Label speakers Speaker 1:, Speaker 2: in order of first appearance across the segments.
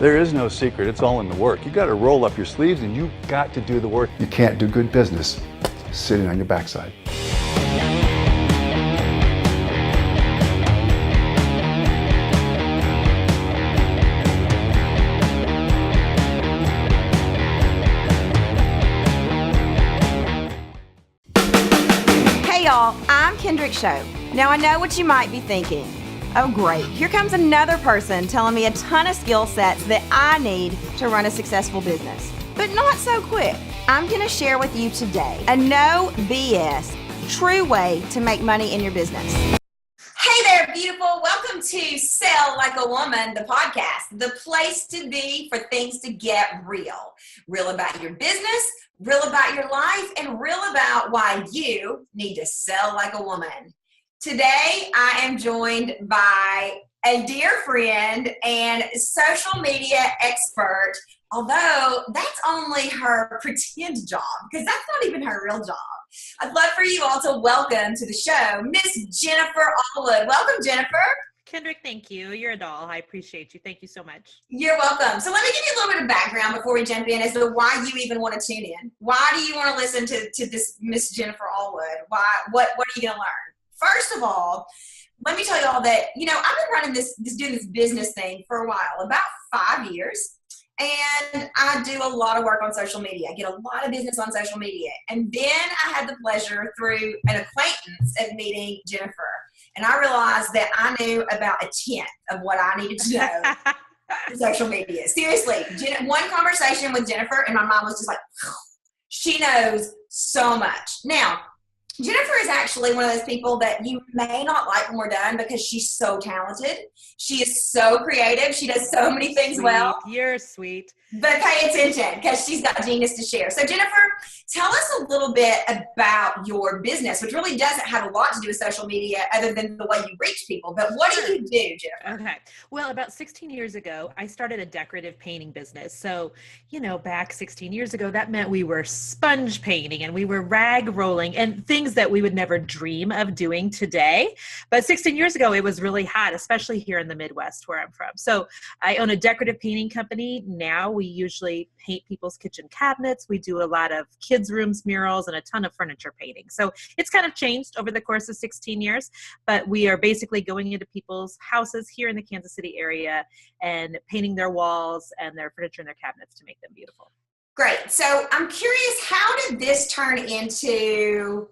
Speaker 1: There is no secret. It's all in the work. You got to roll up your sleeves and you got to do the work. You can't do good business sitting on your backside.
Speaker 2: Hey y'all, I'm Kendrick Show. Now I know what you might be thinking. Oh great, here comes another person telling me a ton of skill sets that I need to run a successful business. But not so quick. I'm gonna share with you today a no BS, true way to make money in your business.
Speaker 3: Hey there, beautiful. Welcome to Sell Like a Woman, the podcast, the place to be for things to get real. Real about your business, real about your life, and real about why you need to sell like a woman. Today, I am joined by a dear friend and social media expert, although that's only her pretend job, because that's not even her real job. I'd love for you all to welcome to the show, Miss Jennifer Allwood. Welcome, Jennifer.
Speaker 4: Kendrick, thank you. You're a doll. I appreciate you. Thank you so much.
Speaker 3: You're welcome. So let me give you a little bit of background before we jump in as to why you even want to tune in. Why do you want to listen to this Miss Jennifer Allwood? What are you going to learn? First of all, let me tell you all that, I've been running doing this business thing for a while, about 5 years. And I do a lot of work on social media. I get a lot of business on social media. And then I had the pleasure through an acquaintance of meeting Jennifer. And I realized that I knew about a tenth of what I needed to know in social media. Seriously, one conversation with Jennifer and my mom was just like, she knows so much. Now, Jennifer is actually one of those people that you may not like when we're done because she's so talented. She is so creative. She does so many things well.
Speaker 4: You're sweet.
Speaker 3: But pay attention because she's got genius to share. So Jennifer, tell us a little bit about your business, which really doesn't have a lot to do with social media other than the way you reach people. But what do you do, Jennifer?
Speaker 4: Okay. Well, about 16 years ago, I started a decorative painting business. So, back 16 years ago, that meant we were sponge painting and we were rag rolling and things that we would never dream of doing today. But 16 years ago, it was really hot, especially here in the Midwest where I'm from. So I own a decorative painting company. Now we usually paint people's kitchen cabinets. We do a lot of kids' rooms, murals, and a ton of furniture painting. So it's kind of changed over the course of 16 years, but we are basically going into people's houses here in the Kansas City area and painting their walls and their furniture and their cabinets to make them beautiful.
Speaker 3: Great. So I'm curious, how did this turn into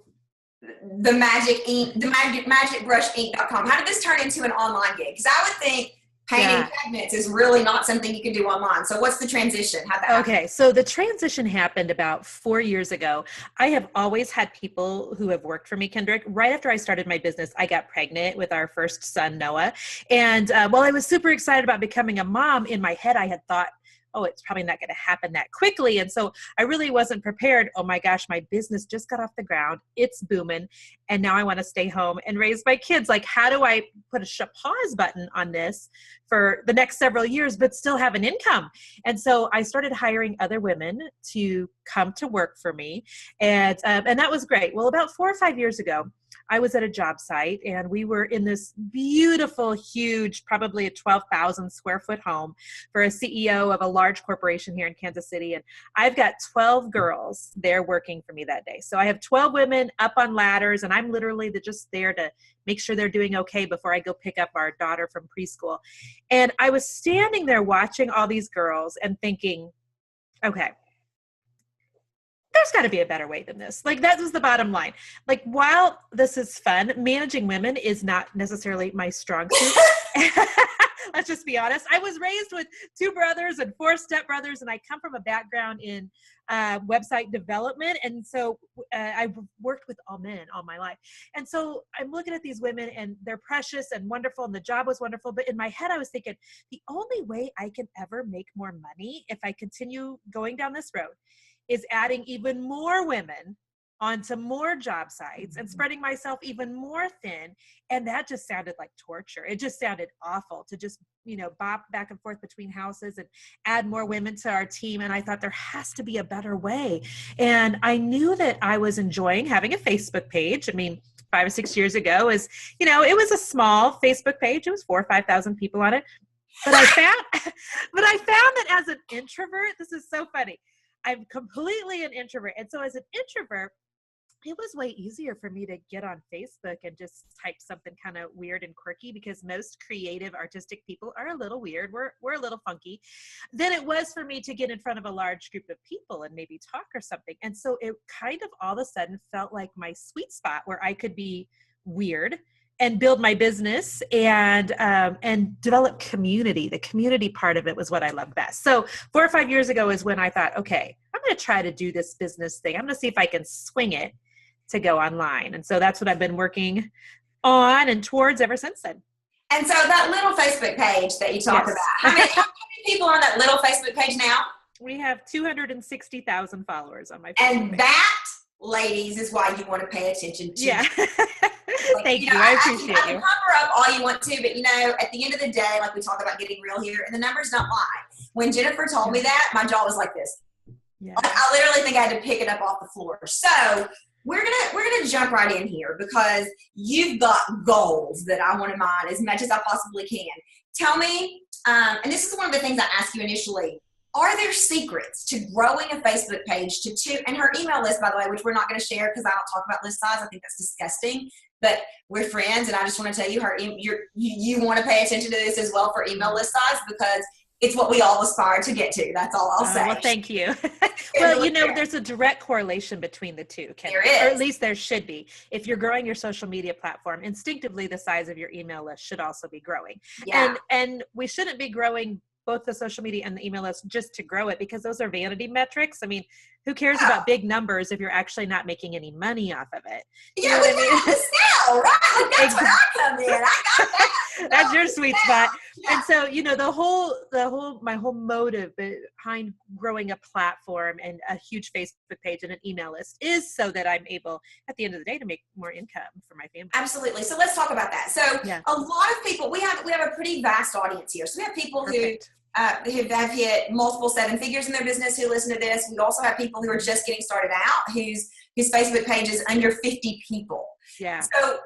Speaker 3: the Magic Ink, the magicbrushink.com? How did this turn into an online gig? Because I would think painting cabinets is really not something you can do online. So what's the transition? How'd that happen?
Speaker 4: Okay, so the transition happened about 4 years ago. I have always had people who have worked for me, Kendrick. Right after I started my business, I got pregnant with our first son, Noah. And while I was super excited about becoming a mom, in my head I had thought, oh, it's probably not going to happen that quickly. And so I really wasn't prepared. Oh my gosh, my business just got off the ground. It's booming. And now I want to stay home and raise my kids. Like, how do I put a pause button on this for the next several years, but still have an income? And so I started hiring other women to come to work for me. And that was great. Well, about 4 or 5 years ago, I was at a job site and we were in this beautiful, huge, probably a 12,000 square foot home for a CEO of a large corporation here in Kansas City. And I've got 12 girls there working for me that day. So I have 12 women up on ladders and I'm literally just there to make sure they're doing okay before I go pick up our daughter from preschool. And I was standing there watching all these girls and thinking, okay, there's got to be a better way than this. Like, that was the bottom line. Like, while this is fun, managing women is not necessarily my strong suit. Let's just be honest. I was raised with 2 brothers and 4 stepbrothers, and I come from a background in website development. And so I've worked with all men all my life. And so I'm looking at these women and they're precious and wonderful and the job was wonderful. But in my head, I was thinking the only way I can ever make more money if I continue going down this road is adding even more women onto more job sites and spreading myself even more thin. And that just sounded like torture. It just sounded awful to just, bop back and forth between houses and add more women to our team. And I thought there has to be a better way. And I knew that I was enjoying having a Facebook page. I mean, 5 or 6 years ago it was a small Facebook page. It was 4,000 or 5,000 people on it. But I found that as an introvert, this is so funny. I'm completely an introvert. And so as an introvert, it was way easier for me to get on Facebook and just type something kind of weird and quirky, because most creative, artistic people are a little weird. We're a little funky. Than it was for me to get in front of a large group of people and maybe talk or something. And so it kind of all of a sudden felt like my sweet spot where I could be weird and build my business and develop community. The community part of it was what I loved best. So 4 or 5 years ago is when I thought, okay, I'm going to try to do this business thing. I'm going to see if I can swing it to go online. And so that's what I've been working on and towards ever since then.
Speaker 3: And so that little Facebook page that you talk about, how many people are on that little Facebook page now?
Speaker 4: We have 260,000 followers on my Facebook
Speaker 3: And
Speaker 4: page.
Speaker 3: that, ladies, is why you want to pay attention to.
Speaker 4: Yeah.
Speaker 3: Like,
Speaker 4: Thank you.
Speaker 3: know,
Speaker 4: I appreciate
Speaker 3: I can
Speaker 4: you.
Speaker 3: cover up all you want to, but at the end of the day, like we talk about getting real here, and the numbers don't lie. When Jennifer told me that, my jaw was like this.
Speaker 4: Yeah.
Speaker 3: Like, I literally think I had to pick it up off the floor. So we're gonna jump right in here, because you've got goals that I want to mine as much as I possibly can. Tell me, and this is one of the things I asked you initially, are there secrets to growing a Facebook page to 2, and her email list, by the way, which we're not going to share because I don't talk about list size. I think that's disgusting, but we're friends, and I just want to tell you, you want to pay attention to this as well for email list size, because it's what we all aspire to get to. That's all I'll say.
Speaker 4: Well, thank you. Well, there's a direct correlation between the two, Kendra,
Speaker 3: There is.
Speaker 4: or at least there should be. If you're growing your social media platform, instinctively the size of your email list should also be growing.
Speaker 3: Yeah.
Speaker 4: And we shouldn't be growing both the social media and the email list just to grow it, because those are vanity metrics. I mean, who cares about big numbers if you're actually not making any money off of it? You know
Speaker 3: we
Speaker 4: what I mean?
Speaker 3: have to sell, right? Like, that's where I come in. I got that.
Speaker 4: That's your sweet spot.
Speaker 3: Yeah.
Speaker 4: And so, my whole motive behind growing a platform and a huge Facebook page and an email list is so that I'm able, at the end of the day, to make more income for my family.
Speaker 3: Absolutely. So let's talk about that. So
Speaker 4: Yeah.
Speaker 3: a lot of people, we have a pretty vast audience here. So we have people
Speaker 4: Perfect.
Speaker 3: who have hit multiple 7 figures in their business who listen to this. We also have people who are just getting started out whose Facebook page is under 50 people.
Speaker 4: Yeah.
Speaker 3: So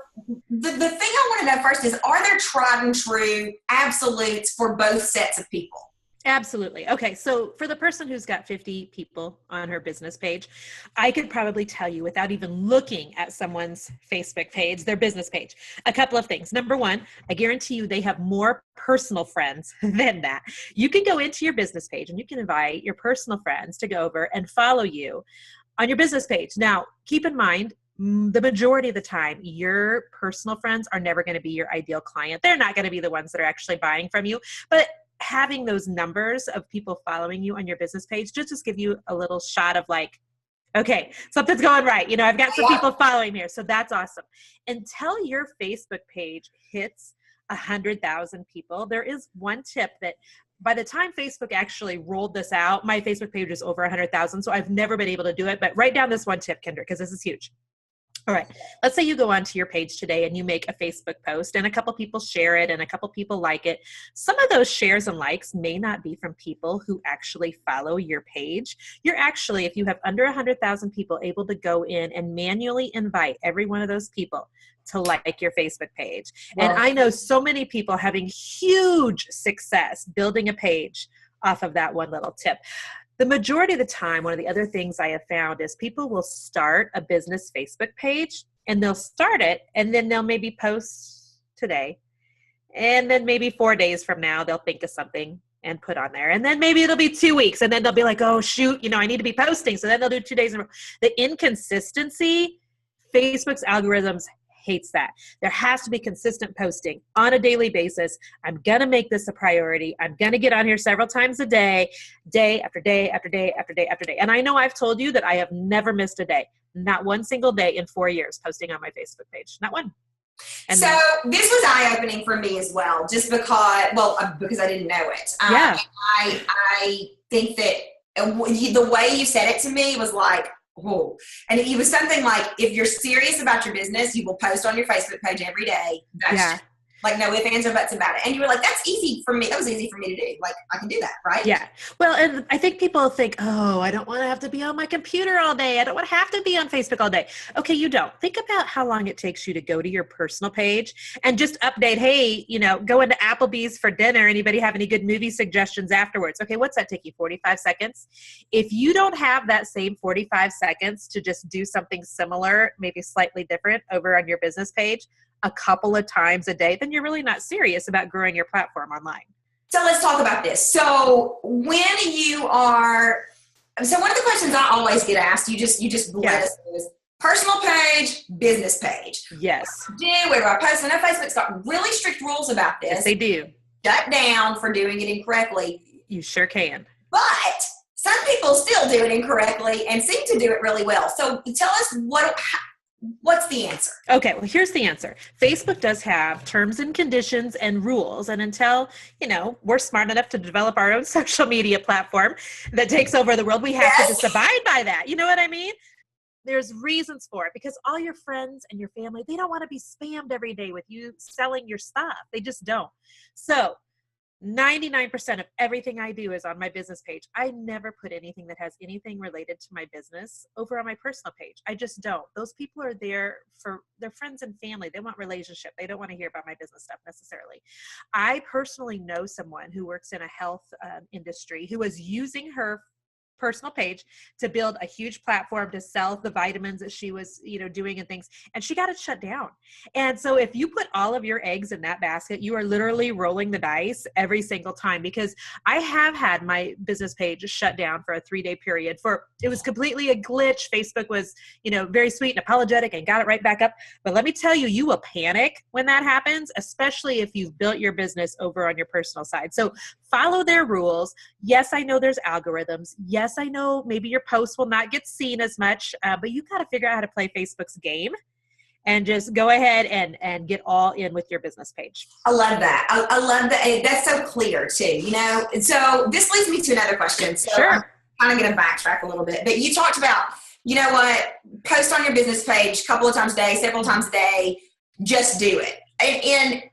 Speaker 3: the thing I want to know first is, are there tried and true absolutes for both sets of people?
Speaker 4: Absolutely. Okay. So for the person who's got 50 people on her business page, I could probably tell you, without even looking at someone's Facebook page, their business page, a couple of things. Number one, I guarantee you they have more personal friends than that. You can go into your business page and you can invite your personal friends to go over and follow you on your business page. Now, keep in mind, the majority of the time, your personal friends are never going to be your ideal client. They're not going to be the ones that are actually buying from you, but having those numbers of people following you on your business page just give you a little shot of like, okay, something's going right. I've got some people following me here. So that's awesome. Until your Facebook page hits 100,000 people, there is one tip that by the time Facebook actually rolled this out, my Facebook page is over 100,000. So I've never been able to do it, but write down this one tip, Kendra, because this is huge. All right. Let's say you go onto your page today and you make a Facebook post and a couple people share it and a couple people like it. Some of those shares and likes may not be from people who actually follow your page. You're actually, if you have under 100,000 people, able to go in and manually invite every one of those people to like your Facebook page.
Speaker 3: Wow.
Speaker 4: And I know so many people having huge success building a page off of that one little tip. The majority of the time, one of the other things I have found is people will start a business Facebook page and they'll start it and then they'll maybe post today. And then maybe 4 days from now, they'll think of something and put on there. And then maybe it'll be 2 weeks and then they'll be like, oh, shoot, I need to be posting. So then they'll do 2 days in a row. The inconsistency, Facebook's algorithms hates that. There has to be consistent posting on a daily basis. I'm going to make this a priority. I'm going to get on here several times a day, day after day, after day, after day, after day. And I know I've told you that I have never missed a day, not one single day in 4 years posting on my Facebook page, not one. And
Speaker 3: so this was eye-opening for me as well, just because I didn't know it.
Speaker 4: Yeah.
Speaker 3: I think that the way you said it to me was like, oh, and it was something like, if you're serious about your business, you will post on your Facebook page every day. Like no ifs, ands, or buts about it. And you were like, that's easy for me. That was easy for me to do. Like I can do that, right?
Speaker 4: Yeah. Well, and I think people think, oh, I don't want to have to be on my computer all day. I don't want to have to be on Facebook all day. Okay, you don't. Think about how long it takes you to go to your personal page and just update, hey, go into Applebee's for dinner. Anybody have any good movie suggestions afterwards? Okay, what's that take you, 45 seconds? If you don't have that same 45 seconds to just do something similar, maybe slightly different over on your business page a couple of times a day, then you're really not serious about growing your platform online.
Speaker 3: So let's talk about this. So when you are, so one of the questions I always get asked, you just bled us is personal page, business page.
Speaker 4: Yes.
Speaker 3: Where do I post? I know Facebook's got really strict rules about this.
Speaker 4: Yes, they do.
Speaker 3: Shut down for doing it incorrectly.
Speaker 4: You sure can.
Speaker 3: But some people still do it incorrectly and seem to do it really well. So tell us what's the answer?
Speaker 4: Okay, well, here's the answer. Facebook does have terms and conditions and rules. And until, we're smart enough to develop our own social media platform that takes over the world, we have to just abide by that. You know what I mean? There's reasons for it because all your friends and your family, they don't want to be spammed every day with you selling your stuff. They just don't. So 99% of everything I do is on my business page. I never put anything that has anything related to my business over on my personal page. I just don't. Those people are there for their friends and family. They want relationship. They don't want to hear about my business stuff necessarily. I personally know someone who works in a health industry who was using her personal page to build a huge platform to sell the vitamins that she was, doing and things. And she got it shut down. And so if you put all of your eggs in that basket, you are literally rolling the dice every single time, because I have had my business page shut down for a 3-day period it was completely a glitch. Facebook was, very sweet and apologetic and got it right back up. But let me tell you, you will panic when that happens, especially if you've built your business over on your personal side. So follow their rules. Yes, I know there's algorithms. Yes, I know maybe your posts will not get seen as much, but you got to figure out how to play Facebook's game and just go ahead and get all in with your business page.
Speaker 3: I love that. I love that. That's so clear too, So this leads me to another question. So
Speaker 4: Sure.
Speaker 3: I'm kind of going to backtrack a little bit, but you talked about, post on your business page a couple of times a day, several times a day, just do it.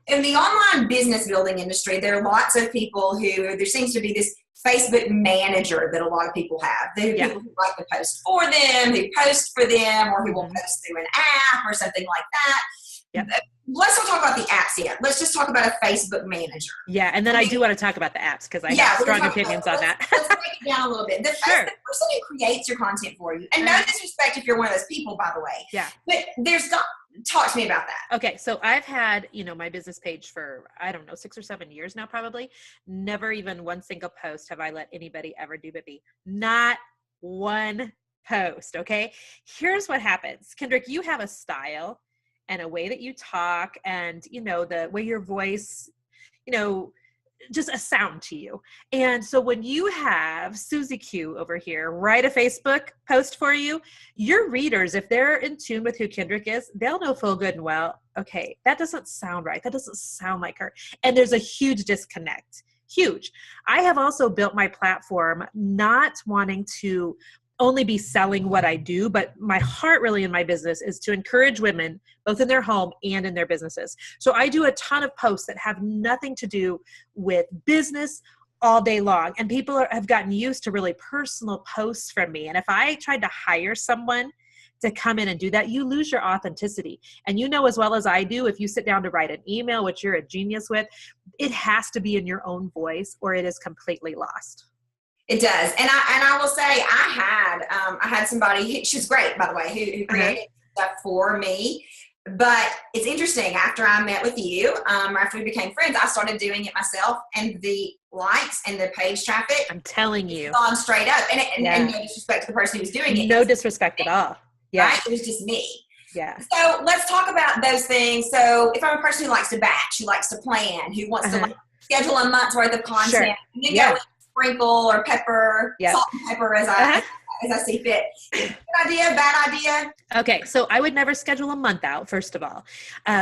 Speaker 3: In the online business building industry, there are lots of people there seems to be this Facebook manager that a lot of people have. There are people who like to post for them, who post for them, or who will post through an app or something like that.
Speaker 4: Yep.
Speaker 3: Let's not talk about the apps yet. Let's just talk about a Facebook manager.
Speaker 4: Yeah, and then I do want to talk about the apps because I have strong opinions on that.
Speaker 3: Let's break it down a little bit. The person who creates your content for you, and no disrespect if you're one of those people, by the way.
Speaker 4: Yeah.
Speaker 3: But talk to me about that.
Speaker 4: Okay. So I've had, my business page for, 6 or 7 years now, probably. Never even one single post have I let anybody ever do but me. Not one post. Okay. Here's what happens. Kendrick, you have a style and a way that you talk and, the way your voice, just a sound to you. And so when you have Susie Q over here write a Facebook post for you, your readers, if they're in tune with who Kendrick is, they'll know full good and well, okay, that doesn't sound right. That doesn't sound like her. And there's a huge disconnect. Huge. I have also built my platform not wanting to only be selling what I do, but my heart really in my business is to encourage women both in their home and in their businesses. So I do a ton of posts that have nothing to do with business all day long. And people have gotten used to really personal posts from me. And if I tried to hire someone to come in and do that, you lose your authenticity. And as well as I do, if you sit down to write an email, which you're a genius with, it has to be in your own voice or it is completely lost.
Speaker 3: It does. And I will say I had somebody, she's great, by the way, who created stuff for me. But it's interesting, after I met with you, after we became friends, I started doing it myself, and the likes and the page traffic,
Speaker 4: I'm telling you,
Speaker 3: gone straight up. And no disrespect to the person who was doing it.
Speaker 4: No disrespect at all. Yeah.
Speaker 3: Right? It was just me.
Speaker 4: Yeah.
Speaker 3: So let's talk about those things. So if I'm a person who likes to batch, who likes to plan, who wants to schedule a month's worth of content,
Speaker 4: Sure.
Speaker 3: you know, sprinkle or pepper, salt and pepper, as I as I see fit. Good idea, bad idea?
Speaker 4: Okay, so I would never schedule a month out, first of all.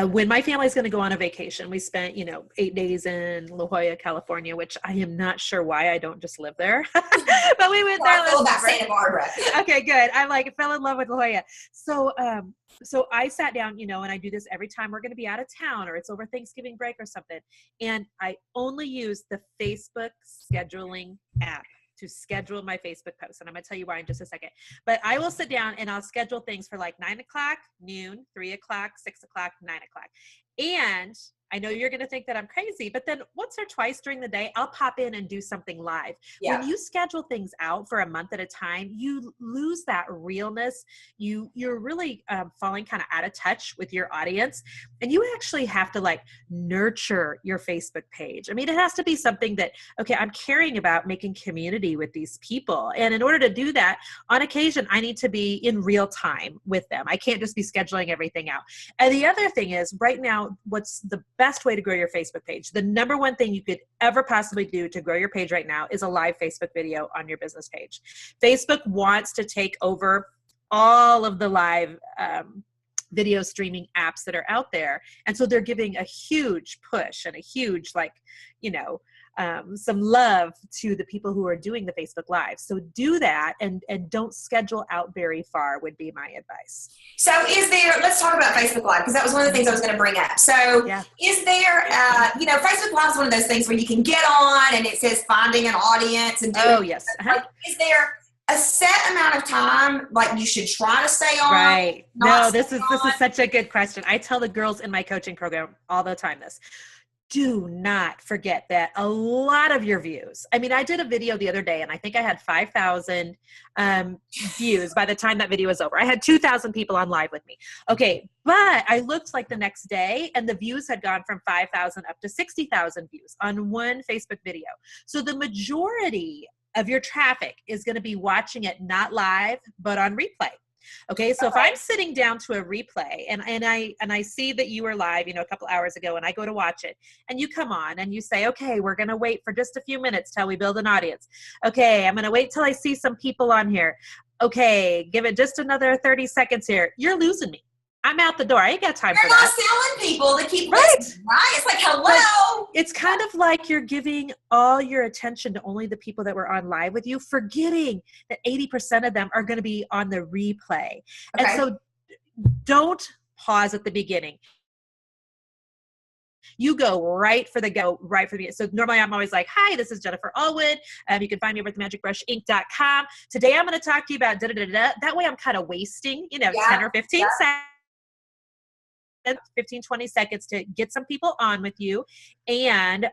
Speaker 4: When my family's going to go on a vacation, we spent, 8 days in La Jolla, California, which I am not sure why I don't just live there. But we went there.
Speaker 3: I feel about Santa Barbara.
Speaker 4: Okay, good. I fell in love with La Jolla. So I sat down, and I do this every time we're going to be out of town or it's over Thanksgiving break or something. And I only use the Facebook scheduling app to schedule my Facebook posts. And I'm going to tell you why in just a second. But I will sit down and I'll schedule things for like 9 o'clock, noon, 3 o'clock, 6 o'clock, 9 o'clock. And I know you're going to think that I'm crazy, but then once or twice during the day, I'll pop in and do something live.
Speaker 3: Yeah.
Speaker 4: When you schedule things out for a month at a time, you lose that realness. You're really falling kind of out of touch with your audience, and you actually have to nurture your Facebook page. I mean, it has to be something that, okay, I'm caring about making community with these people. And in order to do that, on occasion, I need to be in real time with them. I can't just be scheduling everything out. And the other thing is, right now, what's the best way to grow your Facebook page? The number one thing you could ever possibly do to grow your page right now is a live Facebook video on your business page. Facebook wants to take over all of the live video streaming apps that are out there. And so they're giving a huge push and a huge, some love to the people who are doing the Facebook Live. So do that and don't schedule out very far would be my advice.
Speaker 3: So let's talk about Facebook Live, because that was one of the things I was going to bring up. So is there, Facebook Live is one of those things where you can get on and it says finding an audience and
Speaker 4: yes.
Speaker 3: Is there a set amount of time you should try to stay on?
Speaker 4: Right. No, this is such a good question. I tell the girls in my coaching program all the time this. Do not forget that a lot of your views. I mean, I did a video the other day and I think I had 5,000 views by the time that video was over. I had 2,000 people on live with me. Okay. But I looked the next day and the views had gone from 5,000 up to 60,000 views on one Facebook video. So the majority of your traffic is going to be watching it not live, but on replay. Okay, so if I'm sitting down to a replay and I see that you were live, a couple hours ago, and I go to watch it, and you come on and you say, okay, we're going to wait for just a few minutes till we build an audience. Okay, I'm going to wait till I see some people on here. Okay, give it just another 30 seconds here. You're losing me. I'm out the door. I ain't got time for that.
Speaker 3: You're not selling people to keep listening, right? It's hello.
Speaker 4: But it's kind of like you're giving all your attention to only the people that were on live with you, forgetting that 80% of them are going to be on the replay. Okay. And so don't pause at the beginning. You go right for the beginning. So normally I'm always like, hi, this is Jennifer Allwood. You can find me over at themagicbrushink.com. Today I'm going to talk to you about da-da-da-da. That way I'm kind of wasting, 10 or 15 seconds. 15, 20 seconds to get some people on with you. And,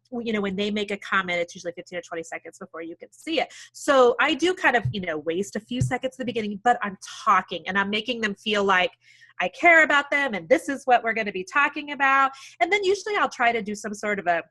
Speaker 4: when they make a comment, it's usually 15 or 20 seconds before you can see it. So I do kind of, waste a few seconds at the beginning, but I'm talking and I'm making them feel like I care about them. And this is what we're going to be talking about. And then usually I'll try to do some sort of a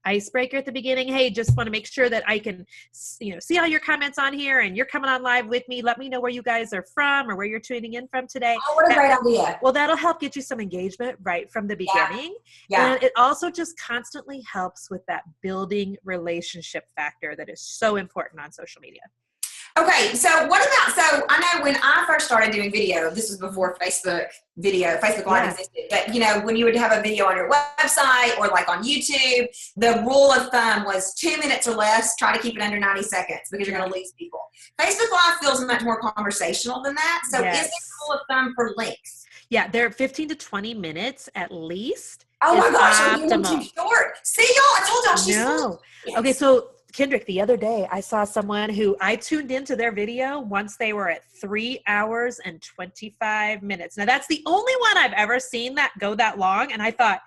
Speaker 4: icebreaker at the beginning. Hey, just want to make sure that I can, see all your comments on here and you're coming on live with me. Let me know where you guys are from or where you're tuning in from today.
Speaker 3: Oh, what a great idea.
Speaker 4: Well, that'll help get you some engagement right from the beginning.
Speaker 3: Yeah.
Speaker 4: And it also just constantly helps with that building relationship factor that is so important on social media.
Speaker 3: Okay, so so I know when I first started doing video, this was before Facebook Live existed, but when you would have a video on your website or on YouTube, the rule of thumb was 2 minutes or less, try to keep it under 90 seconds because you're going to lose people. Facebook Live feels much more conversational than that. So is there a rule of thumb for length?
Speaker 4: Yeah, they're 15 to 20 minutes at least.
Speaker 3: Oh my gosh, I'm doing too short. See y'all, I told y'all she's
Speaker 4: No. Yes. Okay, so Kendrick, the other day I saw someone who I tuned into their video once they were at 3 hours and 25 minutes. Now that's the only one I've ever seen that go that long. And I thought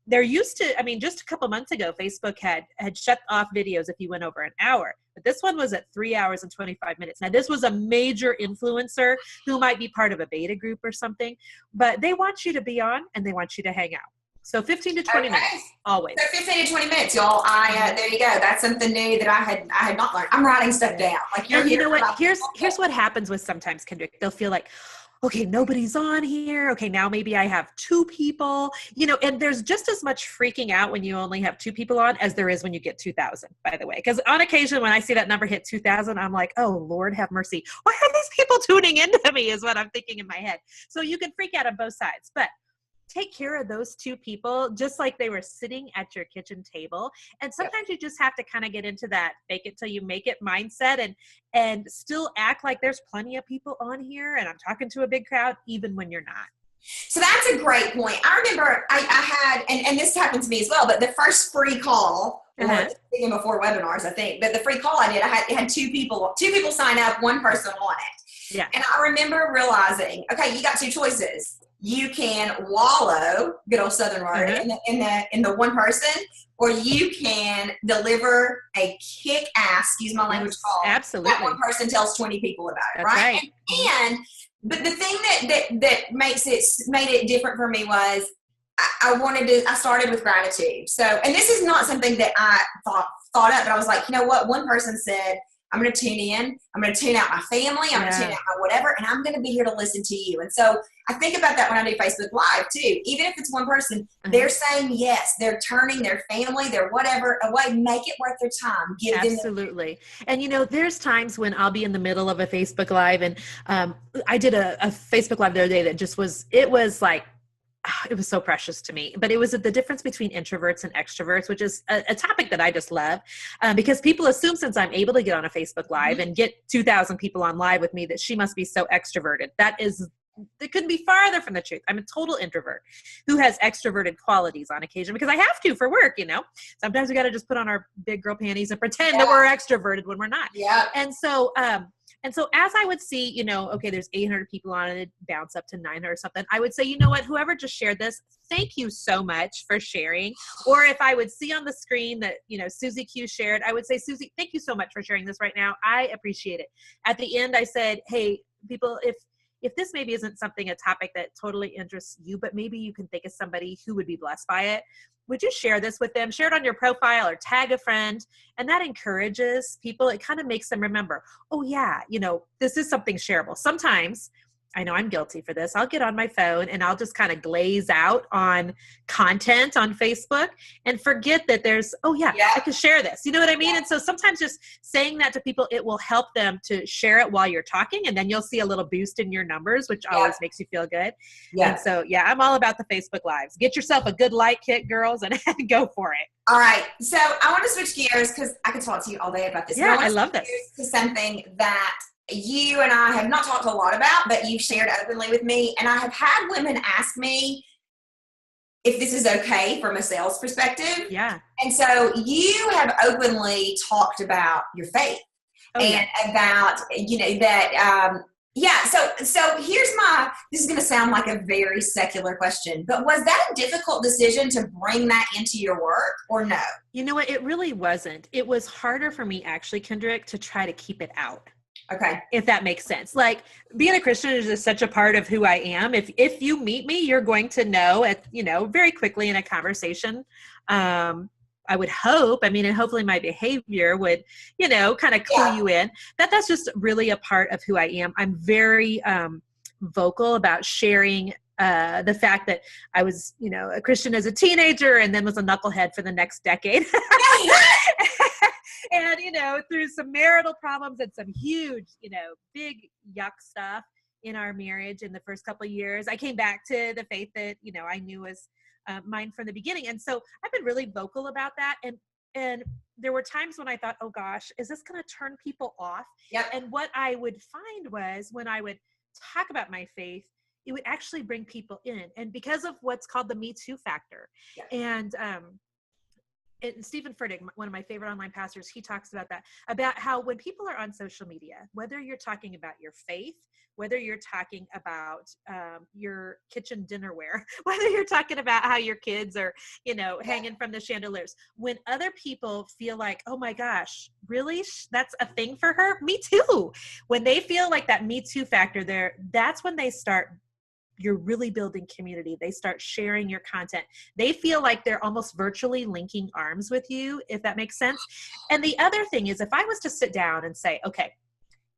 Speaker 4: they're used to, just a couple months ago, Facebook had shut off videos if you went over an hour, but this one was at 3 hours and 25 minutes. Now this was a major influencer who might be part of a beta group or something, but they want you to be on and they want you to hang out. So 15 to 20 minutes, always.
Speaker 3: So 15 to 20 minutes, y'all. There you go. That's something new that I had not learned. I'm writing stuff down.
Speaker 4: You know what? Here's what happens with sometimes, Kendrick. They'll feel like, okay, nobody's on here. Okay, now maybe I have 2 people, and there's just as much freaking out when you only have 2 people on as there is when you get 2,000, by the way. Because on occasion, when I see that number hit 2,000, I'm like, oh, Lord have mercy. Why are these people tuning into me is what I'm thinking in my head. So you can freak out on both sides. But take care of those 2 people just like they were sitting at your kitchen table. And sometimes you just have to kind of get into that fake it till you make it mindset and still act like there's plenty of people on here and I'm talking to a big crowd even when you're not.
Speaker 3: So that's a great point. I remember I had, and this happened to me as well, but the first free call, even before webinars, I think, but the free call I did, it had 2 people sign up, 1 person on it.
Speaker 4: Yeah.
Speaker 3: And I remember realizing, okay, you got 2 choices. You can wallow, good old Southern word, in the 1 person, or you can deliver a kick-ass, excuse my language, call.
Speaker 4: Absolutely.
Speaker 3: That 1 person tells 20 people about it,
Speaker 4: That's
Speaker 3: right? But the thing that made it different for me was I started with gratitude. So, and this is not something that I thought up, but I was like, you know what? 1 person said, I'm going to tune in. I'm going to tune out my family. I'm going to tune out my whatever, and I'm going to be here to listen to you. And so I think about that when I do Facebook Live too. Even if it's 1 person, they're saying yes. They're turning their family, their whatever away. Make it worth their time.
Speaker 4: Absolutely. And there's times when I'll be in the middle of a Facebook Live, and I did a Facebook Live the other day that just was so precious to me. But it was the difference between introverts and extroverts, which is a topic that I just love because people assume since I'm able to get on a Facebook Live and get 2,000 people on live with me that she must be so extroverted. It couldn't be farther from the truth. I'm a total introvert who has extroverted qualities on occasion because I have to for work, Sometimes we got to just put on our big girl panties and pretend that we're extroverted when we're not.
Speaker 3: Yeah.
Speaker 4: And so as I would see, okay, there's 800 people on it, bounce up to 900 or something. I would say, you know what, whoever just shared this, thank you so much for sharing. Or if I would see on the screen that, Susie Q shared, I would say, Susie, thank you so much for sharing this right now. I appreciate it. At the end, I said, hey, people, if this maybe isn't a topic that totally interests you, but maybe you can think of somebody who would be blessed by it, would you share this with them? Share it on your profile or tag a friend. And that encourages people. It kind of makes them remember, oh yeah, this is something shareable. Sometimes, I know I'm guilty for this, I'll get on my phone and I'll just kind of glaze out on content on Facebook and forget that there's, I can share this. You know what I mean? And so sometimes just saying that to people, it will help them to share it while you're talking. And then you'll see a little boost in your numbers, which always makes you feel good. Yeah. And so, I'm all about the Facebook Lives. Get yourself a good light kit, girls, and go for it.
Speaker 3: All right. So I want to switch gears because I could talk to you all day about this.
Speaker 4: Yeah, I love this.
Speaker 3: To something that you and I have not talked a lot about, but you've shared openly with me. And I have had women ask me if this is okay from a sales perspective.
Speaker 4: Yeah.
Speaker 3: And so you have openly talked about your faith and about, So here's this is going to sound like a very secular question, but was that a difficult decision to bring that into your work or no?
Speaker 4: You know what? It really wasn't. It was harder for me actually, Kendrick, to try to keep it out.
Speaker 3: Okay.
Speaker 4: If that makes sense. Like being a Christian is just such a part of who I am. If you meet me, you're going to know very quickly in a conversation. I would hope, and hopefully my behavior would, kind of clue you in that's just really a part of who I am. I'm very vocal about sharing the fact that I was, a Christian as a teenager and then was a knucklehead for the next decade. And, through some marital problems and some huge, big yuck stuff in our marriage in the first couple of years, I came back to the faith that, I knew was mine from the beginning. And so I've been really vocal about that. And there were times when I thought, oh gosh, is this going to turn people off?
Speaker 3: Yep.
Speaker 4: And what I would find was when I would talk about my faith, it would actually bring people in. And because of what's called the Me Too factor. And Stephen Furtick, one of my favorite online pastors, he talks about that, about how when people are on social media, whether you're talking about your faith, whether you're talking about your kitchen dinnerware, whether you're talking about how your kids are, hanging from the chandeliers, when other people feel like, oh my gosh, really? That's a thing for her? Me too. When they feel like that Me Too factor there, that's when you're really building community. They start sharing your content. They feel like they're almost virtually linking arms with you, if that makes sense. And the other thing is, if I was to sit down and say, okay,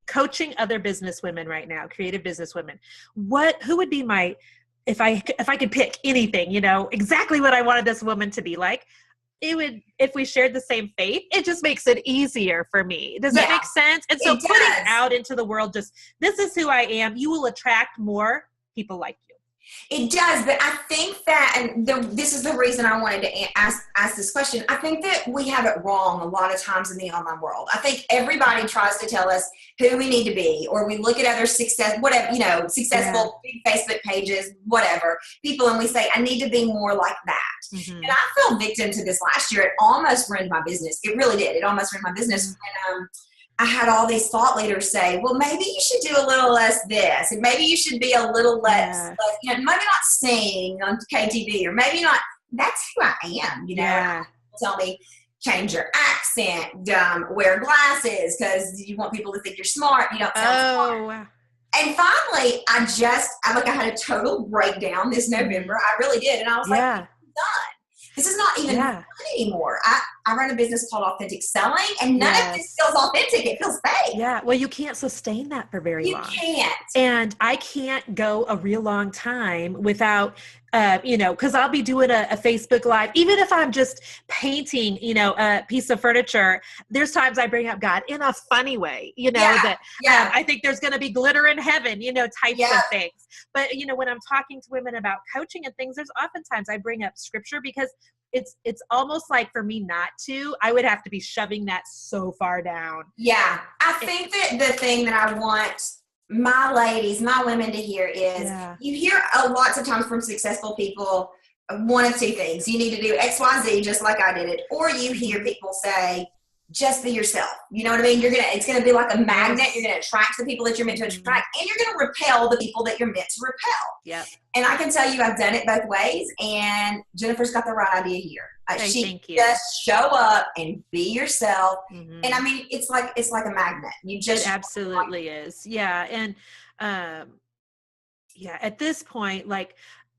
Speaker 4: coaching other business women right now, creative business women, who would be my, if I could pick anything, exactly what I wanted this woman to be like, it would, if we shared the same faith, it just makes it easier for me. Does that make sense? And so putting out into the world, just, this is who I am, you will attract more people like you.
Speaker 3: It does, but I think that, and this is the reason I wanted to ask this question, I think that we have it wrong a lot of times in the online world. I think everybody tries to tell us who we need to be, or we look at other successful big Facebook pages, whatever, people, and we say, I need to be more like that. Mm-hmm. And I fell victim to this last year. It almost ruined my business. It really did. It almost ruined my business. Mm-hmm. And I had all these thought leaders say, well, maybe you should do a little less this, and maybe you should be a little less, maybe not sing on KTV, or maybe not, that's who I am, Tell me, change your accent, wear glasses, because you want people to think you're smart, you don't sound smart. And finally, I had a total breakdown this November. I really did. And I was like, I'm done. This is not even fun anymore. I run a business called Authentic Selling, and none of this feels authentic. It feels fake.
Speaker 4: Yeah. Well, you can't sustain that for very long.
Speaker 3: You can't.
Speaker 4: And I can't go a real long time without, because I'll be doing a Facebook Live, even if I'm just painting, a piece of furniture. There's times I bring up God in a funny way, I think there's going to be glitter in heaven, types of things. But, when I'm talking to women about coaching and things, there's oftentimes I bring up scripture, because it's almost like for me not to, I would have to be shoving that so far down.
Speaker 3: Yeah. I think that the thing that I want my ladies, my women to hear is, you hear lots of times from successful people, one of two things. You need to do X, Y, Z, just like I did it. Or you hear people say, just be yourself. You know what I mean? It's going to be like a magnet. You're going to attract the people that you're meant to attract, and you're going to repel the people that you're meant to repel.
Speaker 4: Yep.
Speaker 3: And I can tell you, I've done it both ways, and Jennifer's got the right idea here. Just show up and be yourself. Mm-hmm. And I mean, it's like a magnet.
Speaker 4: It absolutely is. Yeah. And, at this point,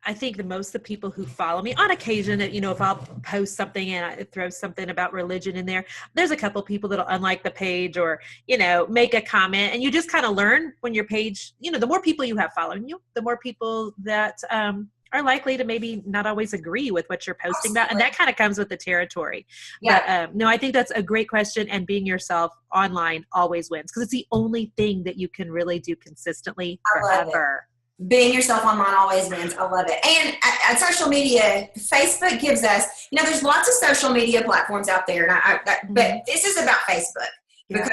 Speaker 4: I think the people who follow me on occasion, if I'll post something and I throw something about religion in there's a couple people that'll unlike the page or, make a comment, and you just kind of learn when your page, the more people you have following you, the more people that, are likely to maybe not always agree with what you're posting about. And that kind of comes with the territory. Yeah. But I think that's a great question. And being yourself online always wins, because it's the only thing that you can really do consistently forever.
Speaker 3: Being yourself online always wins. I love it. And at social media, Facebook gives us, there's lots of social media platforms out there, but this is about Facebook, because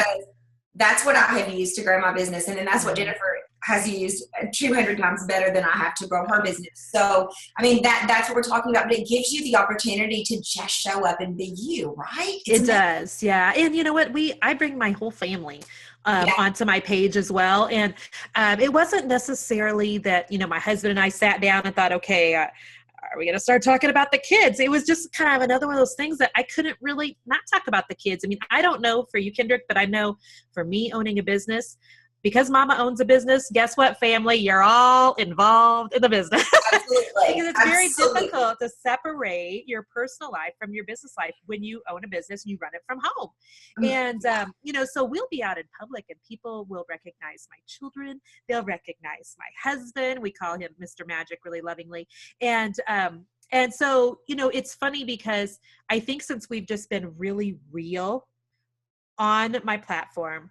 Speaker 3: that's what I have used to grow my business. And then that's what Jennifer has used 200 times better than I have to grow her business. So, I mean, that's what we're talking about, but it gives you the opportunity to just show up and be you, right?
Speaker 4: It does. Yeah. And you know what? I bring my whole family onto my page as well. And it wasn't necessarily that, my husband and I sat down and thought, okay, are we going to start talking about the kids? It was just kind of another one of those things that I couldn't really not talk about the kids. I mean, I don't know for you, Kendrick, but I know for me owning a business, because mama owns a business, guess what, family? You're all involved in the business.
Speaker 3: Absolutely.
Speaker 4: Because it's very difficult to separate your personal life from your business life when you own a business and you run it from home. And, so we'll be out in public and people will recognize my children. They'll recognize my husband. We call him Mr. Magic really lovingly. And so, it's funny because I think since we've just been really real on my platform,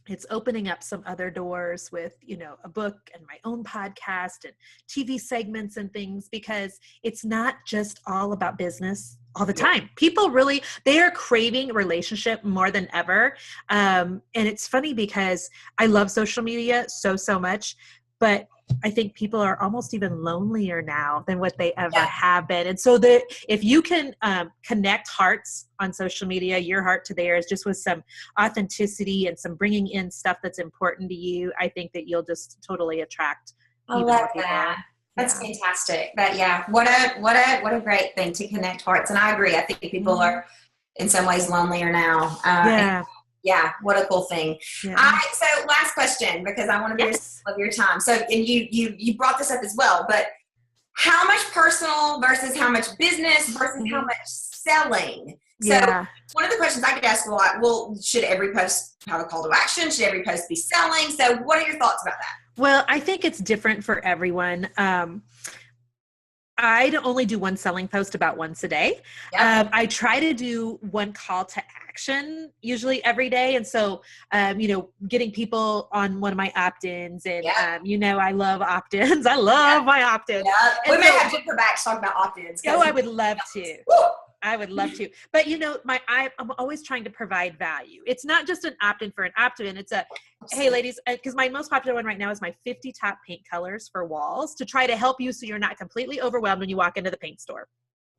Speaker 4: it's opening up some other doors with, a book and my own podcast and TV segments and things, because it's not just all about business all the time. People really, they are craving relationship more than ever. And it's funny because I love social media so much, but I think people are almost even lonelier now than what they ever have been. And so if you can connect hearts on social media, your heart to theirs, just with some authenticity and some bringing in stuff that's important to you, I think that you'll just totally attract.
Speaker 3: I love that. That's fantastic. But what a great thing to connect hearts. And I agree. I think people are in some ways lonelier now. Yeah, what a cool thing. Yeah. All right, so last question, because I want to be respectful of your time. So, and you brought this up as well, but how much personal versus how much business versus how much selling So
Speaker 4: Yeah.
Speaker 3: one of the questions I get asked a lot, well, should every post have a call to action? Should every post be selling? So what are your thoughts about that?
Speaker 4: Well, I think it's different for everyone. I only do one selling post about once a day.
Speaker 3: Yep.
Speaker 4: I try to do one call to action usually every day. And so, getting people on one of my opt-ins and,
Speaker 3: Yep.
Speaker 4: I love opt-ins. I love my opt-ins.
Speaker 3: Yeah. We
Speaker 4: And
Speaker 3: may
Speaker 4: so-
Speaker 3: have Jennifer back to talk about opt-ins.
Speaker 4: Oh, I would love to.
Speaker 3: Woo!
Speaker 4: I would love to. But I'm always trying to provide value. It's not just an opt-in for an opt-in. It's a, hey ladies, because my most popular one right now is my 50 top paint colors for walls to try to help you so you're not completely overwhelmed when you walk into the paint store.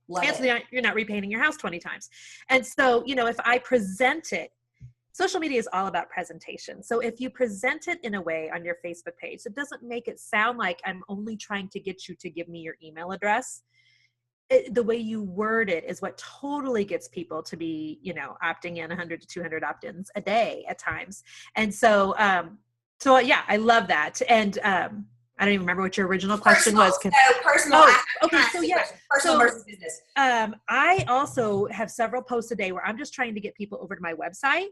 Speaker 3: Love
Speaker 4: And so
Speaker 3: it.
Speaker 4: you're not repainting your house 20 times. And so, if I present it, social media is all about presentation. So if you present it in a way on your Facebook page, it doesn't make it sound like I'm only trying to get you to give me your email address. The way you word it is what totally gets people to be, opting in 100 to 200 opt-ins a day at times. And so, yeah, I love that. And I don't even remember what your original question was.
Speaker 3: Personal.
Speaker 4: Oh, okay, so yeah.
Speaker 3: Personal
Speaker 4: So-
Speaker 3: versus business.
Speaker 4: I also have several posts a day where I'm just trying to get people over to my website.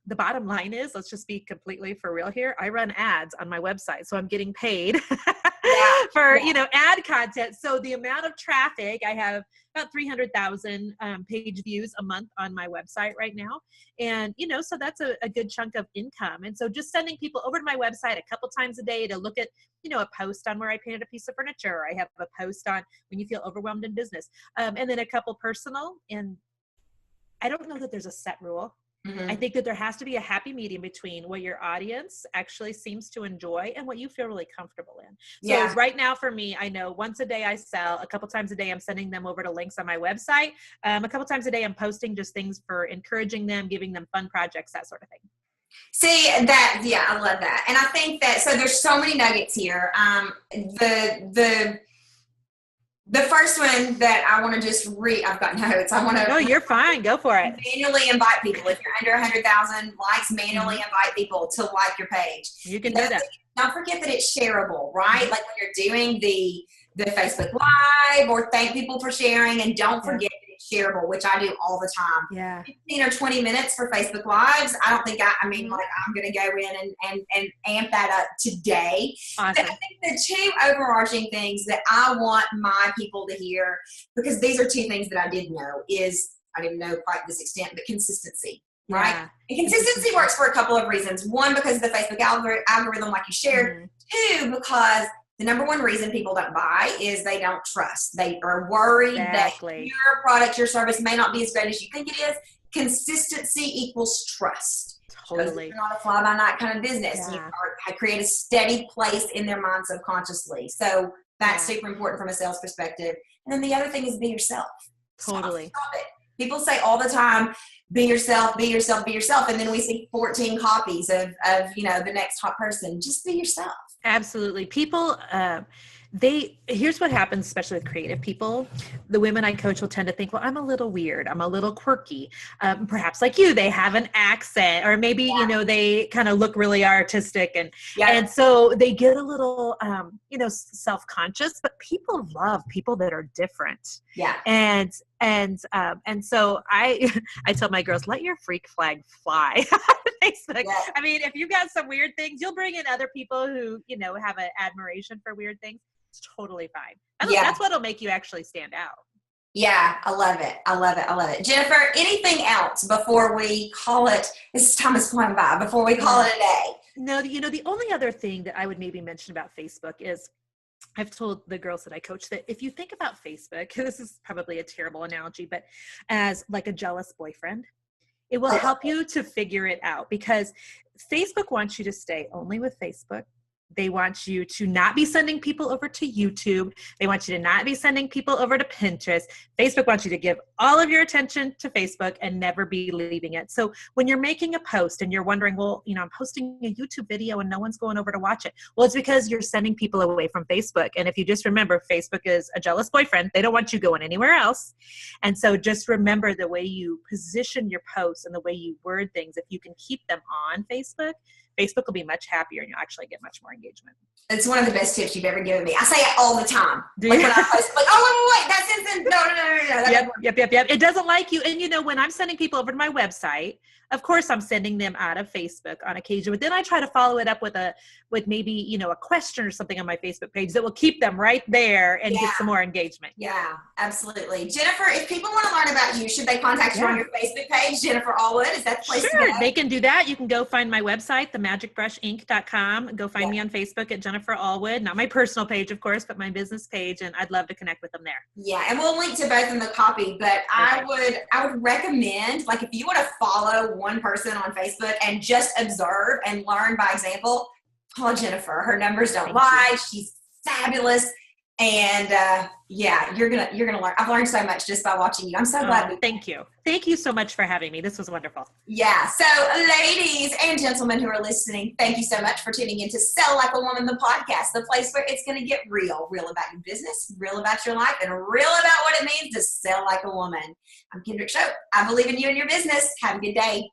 Speaker 4: The bottom line is, let's just be completely for real here. I run ads on my website, so I'm getting paid for, ad content. So the amount of traffic, I have about 300,000 page views a month on my website right now. And, so that's a good chunk of income. And so just sending people over to my website a couple times a day to look at, a post on where I painted a piece of furniture. Or I have a post on when you feel overwhelmed in business. And then a couple personal. And I don't know that there's a set rule.
Speaker 3: Mhm.
Speaker 4: I think that there has to be a happy medium between what your audience actually seems to enjoy and what you feel really comfortable in. So
Speaker 3: Yeah.
Speaker 4: right now for me, I know once a day I sell, a couple times a day I'm sending them over to links on my website. A couple times a day I'm posting just things for encouraging them, giving them fun projects, that sort of thing.
Speaker 3: See that, yeah, I love that, and I think that so there's so many nuggets here. The first one that I want to just read, I've got notes. I want to
Speaker 4: No, you're fine. Go for it.
Speaker 3: manually invite people. If you're under 100,000 likes, manually invite people to like your page.
Speaker 4: You can do that.
Speaker 3: Don't forget that it's shareable, right? Like when you're doing the Facebook Live, or thank people for sharing, and don't forget that it's shareable, which I do all the time.
Speaker 4: Yeah.
Speaker 3: 15 or 20 minutes for Facebook Lives. I don't think I'm going to go in and amp that up today.
Speaker 4: Awesome.
Speaker 3: But I think the two overarching things that I want my people to hear, because these are two things that I did know, is I didn't know quite this extent, but consistency, right?
Speaker 4: Yeah.
Speaker 3: And consistency works for a couple of reasons. One, because of the Facebook algorithm, like you shared. Two, because the number one reason people don't buy is they don't trust. They are worried
Speaker 4: Exactly.
Speaker 3: that your product, your service may not be as great as you think it is. Consistency equals trust.
Speaker 4: Totally.
Speaker 3: You're not a fly-by-night kind of business.
Speaker 4: Yeah.
Speaker 3: You create a steady place in their mind subconsciously. So that's
Speaker 4: Yeah.
Speaker 3: super important from a sales perspective. And then the other thing is be yourself.
Speaker 4: Totally.
Speaker 3: Stop it. People say all the time, be yourself, be yourself, be yourself. And then we see 14 copies of the next hot person. Just be yourself.
Speaker 4: Absolutely. People, here's what happens, especially with creative people. The women I coach will tend to think, well, I'm a little weird. I'm a little quirky. Perhaps like you, they have an accent, or maybe, they kind of look really artistic. And so they get a little, self-conscious, but people love people that are different.
Speaker 3: Yeah.
Speaker 4: And so I tell my girls, let your freak flag fly on Facebook.
Speaker 3: Yeah.
Speaker 4: I mean, if you've got some weird things, you'll bring in other people who, have an admiration for weird things. It's totally fine. That's what'll make you actually stand out.
Speaker 3: Yeah, I love it. I love it. I love it. Jennifer, anything else before we call it, this time is flying by, before we call it a day?
Speaker 4: No, the only other thing that I would maybe mention about Facebook is, I've told the girls that I coach that if you think about Facebook, this is probably a terrible analogy, but as like a jealous boyfriend, it will help you to figure it out, because Facebook wants you to stay only with Facebook. They want you to not be sending people over to YouTube. They want you to not be sending people over to Pinterest. Facebook wants you to give all of your attention to Facebook and never be leaving it. So when you're making a post and you're wondering, well, I'm posting a YouTube video and no one's going over to watch it. Well, it's because you're sending people away from Facebook. And if you just remember, Facebook is a jealous boyfriend. They don't want you going anywhere else. And so just remember the way you position your posts and the way you word things. If you can keep them on Facebook, Facebook will be much happier and you'll actually get much more engagement.
Speaker 3: It's one of the best tips you've ever given me. I say it all the time.
Speaker 4: Do
Speaker 3: Like
Speaker 4: you?
Speaker 3: when I post, like, oh, wait, that's instant. No.
Speaker 4: Yep. It doesn't like you. And when I'm sending people over to my website, of course I'm sending them out of Facebook on occasion, but then I try to follow it up with maybe, a question or something on my Facebook page that will keep them right there and get some more engagement.
Speaker 3: Yeah, absolutely. Jennifer, if people want to learn about you, should they contact you on your Facebook page, Jennifer Allwood? Is that the place to go?
Speaker 4: Sure, they can do that. You can go find my website, themagicbrushinc.com. Go find me on Facebook at Jennifer Allwood. Not my personal page, of course, but my business page, and I'd love to connect with them there.
Speaker 3: Yeah, and we'll link to both in the copy, but I would recommend, like, if you want to follow one person on Facebook and just observe and learn by example, call Jennifer. Her numbers don't lie. She's fabulous. And you're gonna learn. I've learned so much just by watching you. I'm so glad.
Speaker 4: Thank you. Thank you so much for having me. This was wonderful.
Speaker 3: Yeah. So ladies and gentlemen who are listening, thank you so much for tuning in to Sell Like a Woman, the podcast, the place where it's going to get real about your business, real about your life, and real about what it means to sell like a woman. I'm Kendrick Shope. I believe in you and your business. Have a good day.